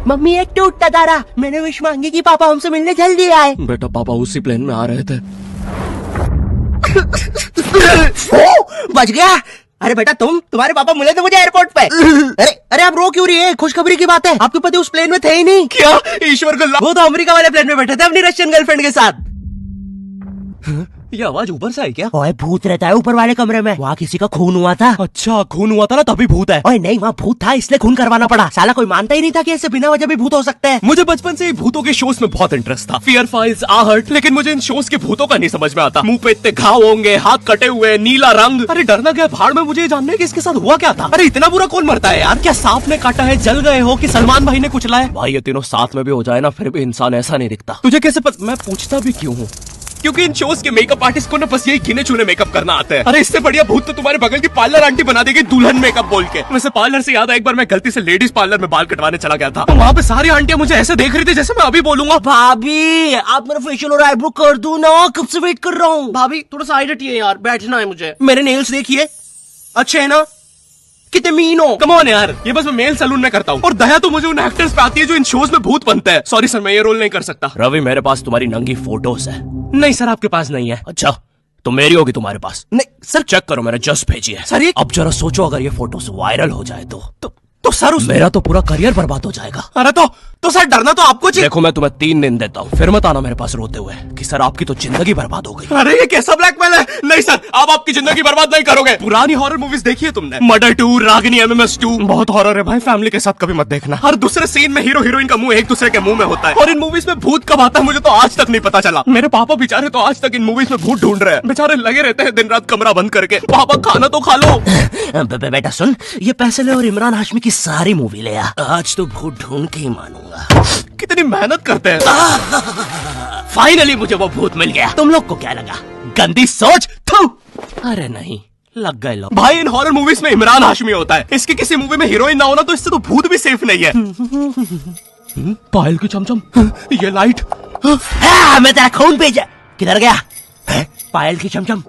Mummy एक टूटता तारा, मैंने विश मांगी कि पापा हमसे मिलने जल्दी आए। बेटा पापा उसी प्लेन में आ रहे थे। बच गया। अरे बेटा तुम्हारे पापा मिले थे मुझे एयरपोर्ट पे। अरे आप रो क्यों रही है? खुशखबरी की बात है, आपके पति उस प्लेन में थे ही नहीं। क्या? ईश्वर को वो तो अमेरिका वाले प्लेन में बैठे थे अपनी रशियन गर्लफ्रेंड के साथ। ये आवाज ऊपर से आई क्या? ओए भूत रहता है ऊपर वाले कमरे में, वहाँ किसी का खून हुआ था। अच्छा खून हुआ था ना तभी भूत है। ओए नहीं, वहाँ भूत था इसलिए खून करवाना पड़ा। साला कोई मानता ही नहीं था कि ऐसे बिना वजह भी भूत हो सकते हैं। मुझे बचपन से ही भूतों के शोज में बहुत इंटरेस्ट था, फियर फाइल्स, आहट, लेकिन मुझे इन शोज के भूतों का नहीं समझ में आता। मुंह पे इतने घाव होंगे, हाथ कटे हुए, नीला रंग। अरे डरना क्या भाड़ में, मुझे ये जानना है कि इसके साथ हुआ क्या था। अरे इतना बुरा कौन मरता है यार? क्या सांप ने काटा है, जल गए हो, कि सलमान भाई ने कुचला है? भाई ये तीनों साथ में भी हो जाए ना फिर भी इंसान ऐसा नहीं दिखता। तुझे कैसे मैं पूछता भी क्यों हूँ? क्योंकि इन शोज के मेकअप आर्टिस्ट को ना बस यही गिने चुने मेकअप करना आता है। अरे इससे बढ़िया भूत तो तुम्हारे बगल की पार्लर आंटी बना देगी दुल्हन मेकअप बोल के। वैसे पार्लर से याद है, एक बार मैं गलती से लेडीज पार्लर में बाल कटवाने चला गया था, तो वहाँ पे सारी आंटियां मुझे ऐसे देख रही थी जैसे मैं अभी बोलूंगा भाभी आप मेरा फेशियल और आईब्रो कर दो ना, कब से वेट कर रहा हूँ। भाभी थोड़ा साइड हटिए यार, बैठना है मुझे। मेरे नेल्स देखिए, अच्छे है ना? कितने मीन हो। कम ऑन यार, ये बस मैं मेल सैलून में करता हूँ। और दया तो मुझे उन एक्टर्स पे आती है जो इन शोज में भूत बनते हैं। सॉरी सर, मैं ये रोल नहीं कर सकता। रवि मेरे पास तुम्हारी नंगी फोटोज है। नहीं सर आपके पास नहीं है। अच्छा तो मेरी होगी तुम्हारे पास। नहीं सर, चेक करो, मैंने जस्ट भेजी है। सर ये अब जरा सोचो, अगर ये फोटोज वायरल हो जाए तो सर मेरा तो पूरा करियर बर्बाद हो जाएगा। अरे तो सर डरना तो आपको चाहिए। देखो मैं तुम्हें 3 दिन देता हूँ, फिर मत आना मेरे पास रोते हुए कि सर आपकी तो जिंदगी बर्बाद हो गई। अरे ये कैसा ब्लैकमेल है? नहीं सर, आप आपकी जिंदगी बर्बाद नहीं करोगे। पुरानी हॉरर मूवीज देखी है तुमने? मर्डर 2, रागिनी, MMS 2, बहुत हॉरर है भाई, फैमिली के साथ कभी मत देखना। हर दूसरे सीन में हीरो हीरोइन का मुंह एक दूसरे के मुंह में होता है। और इन मूवीज में भूत कब आता है मुझे तो आज तक नहीं पता चला। मेरे पापा बेचारे तो आज तक इन मूवीज में भूत ढूंढ रहे हैं, बेचारे लगे रहते हैं दिन रात कमरा बंद करके। पापा खाना तो खा लो। बेटा सुन, ये पैसे ले और इमरान हाशमी की सारी मूवी ले आ, आज तो भूत ढूंढ के ही मानूंगा। कितनी मेहनत करते हैं। फाइनली मुझे वो भूत मिल गया। तुम लोग को क्या लगा? गंदी सोच। अरे नहीं, लग गए लोग। भाई इन हॉरर मूवीज में इमरान हाशमी होता है, इसकी किसी मूवी में हीरोइन ना होना तो इससे तो भूत भी सेफ नहीं है। पायल की चमचम, ये लाइट। मैं तेरा खून भेजा। किधर गया? पायल की चमचम,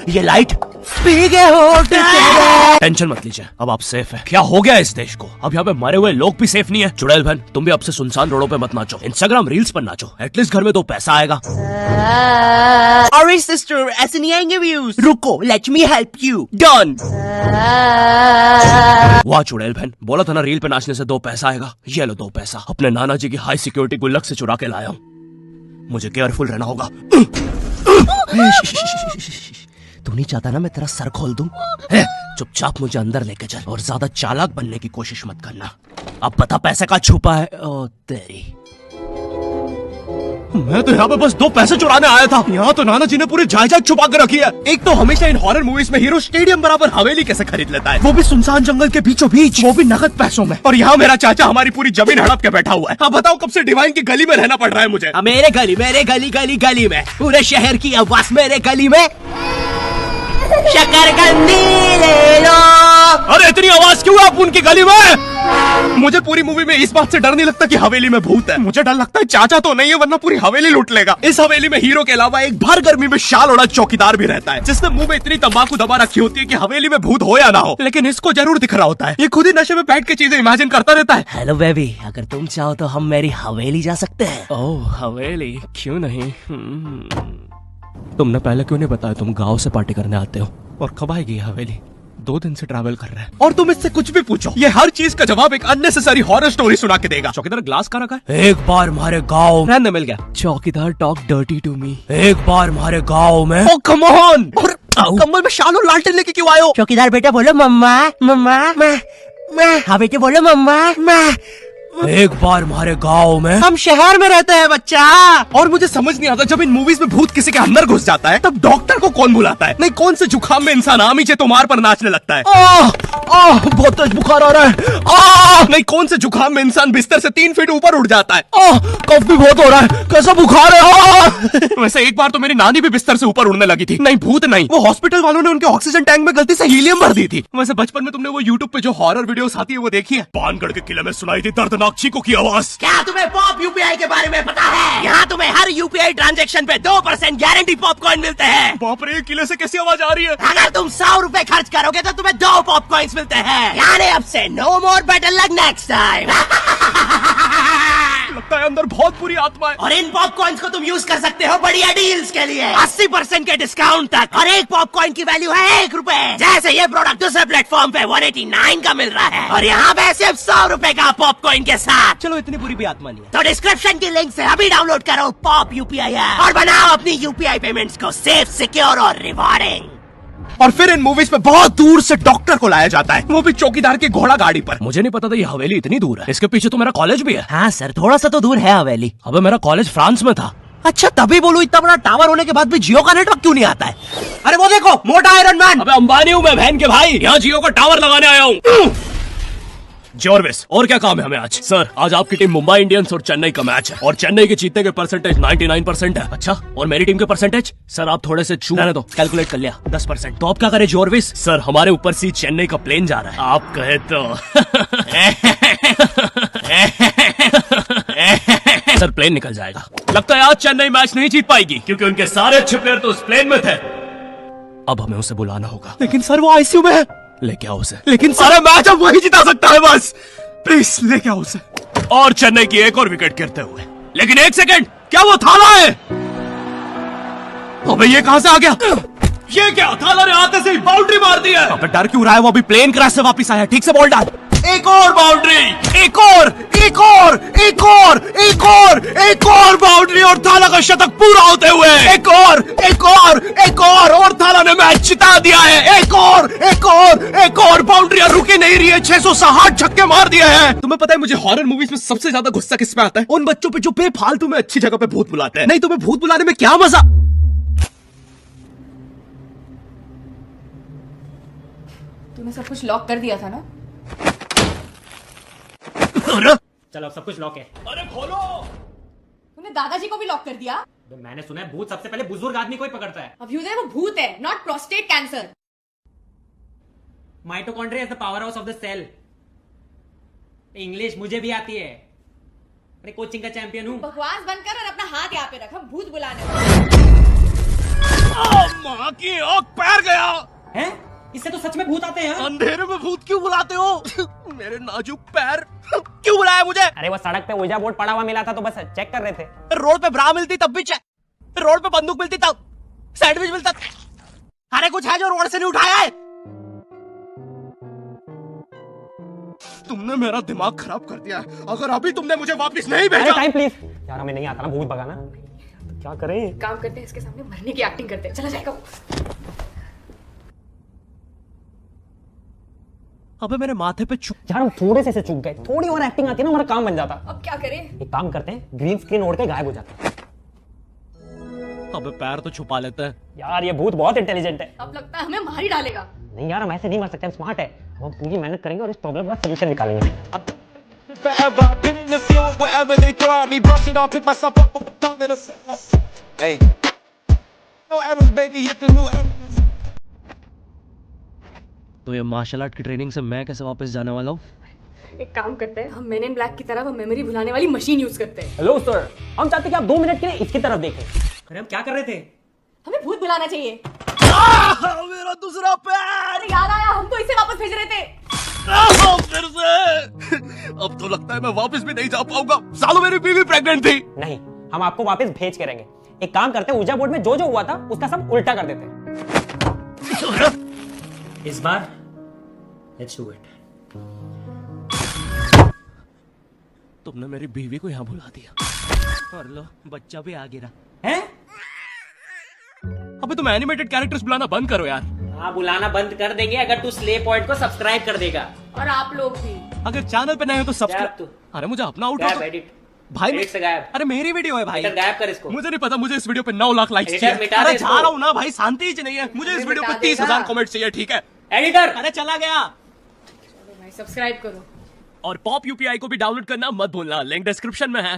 ये लाइट पी गए हो। टेंशन मत लीजिए, अब आप सेफ है। क्या हो गया इस देश को? अब यहाँ पे मरे हुए लोग भी सेफ नहीं है। चुड़ैल बहन तुम भी अब से सुनसान रोडों पे मत नाचो, इंस्टाग्राम रील्स पर नाचो, एटलीस्ट घर में 2 पैसा आएगा। अरे सिस्टर ऐसे नहीं आएंगे व्यूज। रुको, let me help you. Done. वाह चुड़ैल बहन, बोला था ना रील पे नाचने से 2 पैसा आएगा। ये लो 2 पैसा, अपने नाना जी की हाई सिक्योरिटी गुल्लक से चुरा के लाया हूँ। मुझे केयरफुल रहना होगा। तू नहीं चाहता ना मैं तेरा सर खोल दूं? चुपचाप मुझे अंदर लेके चल और ज्यादा चालाक बनने की कोशिश मत करना। अब पता पैसे का छुपा है। ओ तेरी, मैं तो यहाँ पे बस 2 पैसे चुराने आया था। यहाँ तो नाना जी ने पूरी जायदाद छुपा कर रखी है। एक तो हमेशा इन हॉरर मूवीज में हीरो स्टेडियम बराबर हवेली कैसे खरीद लेता है, वो भी सुनसान जंगल के बीचों बीच, वो भी नगद पैसों में। और यहाँ मेरा चाचा हमारी पूरी जमीन हड़प के बैठा हुआ है। अब बताओ कब से डिवाइन की गली में रहना पड़ रहा है मुझे। मेरे गली में, पूरे शहर की आवाज मेरे गली में। शकरकंदी ले लो। अरे इतनी आवाज क्यों आप उनकी गली में? मुझे पूरी मूवी में इस बात से डर नहीं लगता कि हवेली में भूत है, मुझे डर लगता है चाचा तो नहीं है वरना पूरी हवेली लूट लेगा। इस हवेली में हीरो के अलावा एक भर गर्मी में शाल ओढ़ा चौकीदार भी रहता है, जिसने मुंह में इतनी तंबाकू दबा रखी होती है कि हवेली में भूत हो या ना हो, लेकिन इसको जरूर दिख रहा होता है। ये खुद ही नशे में बैठ के चीजें इमेजिन करता रहता है। हेलो बेबी, अगर तुम चाहो तो हम मेरी हवेली जा सकते हैं। ओह हवेली, क्यों नहीं? तुमने पहले क्यों नहीं बताया तुम गाँव से पार्टी करने आते हो? और कब आएगी हवेली? 2 दिन से ट्रैवल कर रहा है और तुम इससे कुछ भी पूछो, ये हर चीज का जवाब एक अननेसेसरी हॉरर स्टोरी सुना के देगा। चौकीदार ग्लास कहाँ रखा है? एक बार हमारे गाँव रहने मिल गया। चौकीदार टॉक डर्टी टू मी। एक बार हमारे गाँव में। ओह कम ऑन। और कम्बल में शाल और लालटेन लेके क्यों आए हो? चौकीदार बेटा बोलो मम्मा मम्मा। मैं हाँ बेटे बोलो मम्मा। मैं एक बार हमारे गांव में। हम शहर में रहते हैं बच्चा। और मुझे समझ नहीं आता, जब इन मूवीज में भूत किसी के अंदर घुस जाता है तब डॉक्टर को कौन बुलाता है? नहीं कौन से जुकाम में इंसान आमी चे तुम्हार पर नाचने लगता है? बहुत तेज बुखार आ रहा है। नहीं कौन से जुकाम में इंसान बिस्तर से 3 फीट ऊपर उठ जाता है? कफ भी बहुत हो रहा है, कैसा बुखार है? वैसे एक बार तो मेरी नानी भी बिस्तर से ऊपर उड़ने लगी थी। नहीं भूत नहीं, वो हॉस्पिटल वालों ने उनके ऑक्सीजन टैंक में गलती से हीलियम भर दी थी। वैसे बचपन में तुमने वो यूट्यूब पे जो हॉरर वीडियोस आती है वो देखी है? पानगढ़ के किले में सुनाई थी दर्दनाक चीखों की आवाज। क्या तुम्हें पॉप यूपीआई के बारे में पता है? यहाँ तुम्हें हर यूपीआई ट्रांजैक्शन पे 2% गारंटी पॉपकॉइन मिलते हैं। बाप रे, किले से कैसी आवाज आ रही है? अगर तुम 100 रुपए खर्च करोगे तो तुम्हें 2 पॉपकॉइन्स मिलते हैं। यानी अब से no more better luck next time. लगता है अंदर बहुत बुरी आत्मा है। और इन पॉपकॉर्न को तुम यूज कर सकते हो बढ़िया डील्स के लिए 80% के डिस्काउंट तक, और एक पॉपकॉर्न की वैल्यू है ₹1। जैसे ये प्रोडक्ट दूसरे प्लेटफॉर्म पे 189 का मिल रहा है और यहाँ पे सिर्फ ₹100 का पॉपकॉर्न के साथ। चलो इतनी बुरी भी आत्मा नहीं है। तो डिस्क्रिप्शन की लिंक से अभी डाउनलोड करो पॉप यूपीआई ऐप और बनाओ अपनी यूपीआई पेमेंट्स को सेफ, सिक्योर और रिवॉर्डिंग। और फिर इन मूवीज में बहुत दूर से डॉक्टर को लाया जाता है, वो भी चौकीदार की घोड़ा गाड़ी पर। मुझे नहीं पता था ये हवेली इतनी दूर है। इसके पीछे तो मेरा कॉलेज भी है। हाँ सर, थोड़ा सा तो दूर है हवेली। अबे मेरा कॉलेज फ्रांस में था। अच्छा, तभी बोलूं इतना बड़ा टावर होने के बाद भी जियो का नेटवर्क क्यों नहीं आता है? अरे वो देखो, मोटा आयरन मैन। अबे अंबानी हूँ मैं बहन के भाई, यहाँ जियो का टावर लगाने आया हूँ। जॉर्विस, और क्या काम है हमें आज? सर, आज आपकी टीम मुंबई इंडियंस और चेन्नई का मैच है और चेन्नई के जीतने के परसेंटेज 99% है। अच्छा, और मेरी टीम के परसेंटेज? सर आप थोड़े से रहने दो, कैलकुलेट कर लिया 10%। तो आप क्या करें जॉर्विस? सर हमारे ऊपर से चेन्नई का प्लेन जा रहा है, आप कहे तो। सर प्लेन निकल जाएगा। लगता है आज चेन्नई मैच नहीं जीत पाएगी क्योंकि उनके सारे अच्छे प्लेयर तो उस प्लेन में थे। अब हमें उसे बुलाना होगा। लेकिन सर वो आईसीयू में है। लेके आओ उसे। लेकिन सारा मैच अब वही जिता सकता है बस। प्लीज लेके आओ उसे। और चेन्नई की एक और विकेट गिरते हुए। लेकिन एक सेकंड, क्या वो थाला है? अबे ये कहां से आ गया? ये क्या? थाला ने आते से ही बाउंड्री मार दी है। अबे डर क्यों रहा है? वो अभी प्लेन क्रैश से वापस आया। ठीक से बॉल डाल। एक और बाउंड्री, एक और, एक और, एक और, एक और, एक और बाउंड्री और थाला का शतक पूरा होते हुए एक और, एक और, एक और थाला ने मैच जिता दिया है। एक और, एक और, एक और बाउंड्रियां रुकी नहीं रही है। 660 छक्के मार दिए हैं। तुम्हें पता है मुझे हॉरर मूवीज में सबसे ज्यादा गुस्सा किस पे आता है? उन बच्चों पे जो बेफालतू में अच्छी जगह पे भूत बुलाते हैं। नहीं, तुम्हें भूत बुलाने में क्या मजा? तूने सब कुछ लॉक कर दिया था ना? चलो सब कुछ लॉक है। अरे खोलो। तूने दादाजी को भी लॉक कर दिया? तो मैंने सुना है भूत सबसे पहले बुजुर्ग आदमी को ही पकड़ता है। अभ्युदय, वो भूत है, not prostate cancer. Mitochondria is the power house of the cell. English मुझे भी आती है। अरे कोचिंग का चैंपियन हूँ। बकवास बंद कर और अपना हाथ यहाँ पे रख, हम भूत बुलाने। माँ की आँख पैर गया। हैं? इससे तो सच में भूत आते हैं। अंधेरे में भूत क्यों बुलाते हो? मेरे नाजुक पैर। क्यों बुलाया मुझे? अरे वो सड़क पे ओजा बोर्ड पड़ा हुआ मिला था तो बस चेक कर रहे थे। रोड पे ब्रा मिलती तब भी चेक, रोड पे बंदूक मिलती तब, सैंडविच मिलता। अरे कुछ है जो रोड से नहीं उठाया है? तुमने मेरा दिमाग खराब कर दिया है। अगर अभी तुमने मुझे वापस नहीं भेजा। टाइम प्लीज यार, हमें नहीं आता ना भूत भगाना। क्या करें? काम करते हैं, इसके सामने मरने की एक्टिंग करते हैं। चला जाएगा वो। अबे मेरे माथे पे यार हम थोड़े से चूक गए, थोड़ी और एक्टिंग आती है ना हमारा काम बन जाता। अब क्या करें? एक काम करते हैं, ग्रीन स्क्रीन ओढ़ के गायब हो जाते हैं। अबे पैर तो छुपा लेते हैं। यार ये भूत बहुत इंटेलिजेंट है। अब लगता है हमें मार ही डालेगा। नहीं यार, हम ऐसे नहीं मर सकते, हम स्मार्ट है। हम पूरी मेहनत करेंगे और इस प्रॉब्लम का सलूशन निकालेंगे। Forever, been in the field wherever they throw me, brush it off, pick myself up, put my tongue in the. Hey, no errors, baby, hit the new errors. तो ये मार्शल आर्ट की training से मैं कैसे वापस जाने वाला हूँ? एक काम करते हैं, हम मेन इन ब्लैक की तरह वो मेमोरी भुलाने वाली मशीन यूज करते हैं। हेलो सर, हम चाहते हैं कि आप 2 मिनट के लिए इसकी तरफ देखें। अरे हम क्या कर रहे थे? हमें भूत बुलाना चाहिए। मेरा दूसरा पैर। अरे याद आया, हम तो इसे वापस भेज रहे थे। फिर से। अब तो लगता है मैं वापस भी नहीं जा पाऊंगा। सालों मेरी बीवी प्रेग्नेंट थी। नहीं, हम आपको वापस भेज के रहेंगे। एक काम करते हैं, ऊर्जा बोर्ड में जो जो हुआ था उसका सब उल्टा कर देते हैं। इस बार लेट्स डू इट। तुमने मेरी बीवी को यहाँ बुला दिया और लो बच्चा भी आ गिरा हैं? अबे तुम एनिमेटेड कैरेक्टर्स बुलाना बंद करो यार। हाँ बुलाना बंद कर देंगे अगर तू स्ले पॉइंट को सब्सक्राइब कर देगा। और आप लोग भी। अगर चैनल पे नए हो तो सब्सक्राइब। तू। अरे मुझे अपना आउट गायब एडिट भाई एडिट से गायब। अरे मेरी वीडियो है भाई। एडिटर गायब कर इसको। मुझे नहीं पता, मुझे इस वीडियो पे 9 लाख लाइक्स एडिटर चाहिए। मिटा अरे दे जा इसको। रहा हूँ ना भाई, शांति ही नहीं है। मुझे इस वीडियो पे मिटा 30,000 देगा। कमेंट चाहिए, ठीक है? एडिटर अरे चला गया। भाई सब्सक्राइब करो। और पॉप यूपीआई को भी डाउनलोड करना मत भूलना, लिंक डिस्क्रिप्शन में है।